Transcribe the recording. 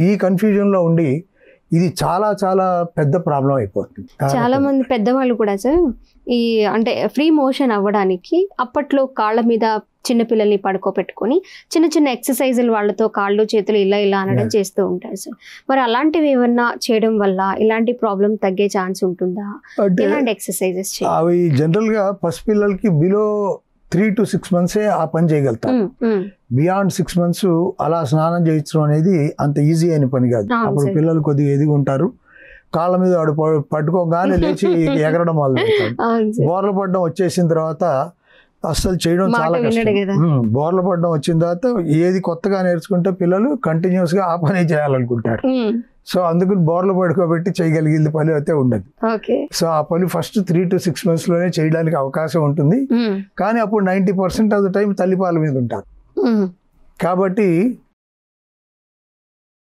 ఈ కన్ఫ్యూజన్ లో ఉండి ఇది చాలా చాలా పెద్ద ప్రాబ్లం అయిపోతుంది. చాలా మంది పెద్దవాళ్ళు కూడా సార్ ఈ అంటే ఫ్రీ మోషన్ అవ్వడానికి అప్పట్లో కాళ్ళ మీద చిన్నపిల్లల్ని పడుకోబెట్టుకొని చిన్న చిన్న ఎక్సర్సైజులు వాళ్ళతో కాళ్ళు చేతులు ఇలా ఇలా అనడం చేస్తూ ఉంటారు సార్. మరి అలాంటివి ఏమన్నా చేయడం వల్ల ఇలాంటి ప్రాబ్లం తగ్గే ఛాన్స్ ఉంటుందా? ఎలాంటి ఎక్సర్సైజెస్ అవి జనరల్ గా పసిపిల్లలకి బిలో 3 to 6 months ఆ పని చేయగలుగుతారు. బియాండ్ 6 months అలా స్నానం చేయించడం అనేది అంత ఈజీ అయిన పని కాదు. అప్పుడు పిల్లలు కొద్దిగా ఎదిగి ఉంటారు. కాళ్ళ మీద వాడు పట్టుకోగానే లేచి ఎగరడం మొదలు పెడతాడు. బోర్ల పడడం వచ్చేసిన తర్వాత అస్సలు చేయడం చాలా కష్టం. బోర్ల పడడం వచ్చిన తర్వాత ఏది కొత్తగా నేర్చుకుంటే పిల్లలు కంటిన్యూస్ గా ఆ పని చేయాలనుకుంటారు. సో అందుకని బోర్లు పడుకోబెట్టి చేయగలిగింది పని అయితే ఉండదు. సో ఆ పని ఫస్ట్ 3 to 6 months లోనే చేయడానికి అవకాశం ఉంటుంది. కానీ అప్పుడు 90% ఆఫ్ ద టైం తల్లిపాల మీద ఉంటారు. కాబట్టి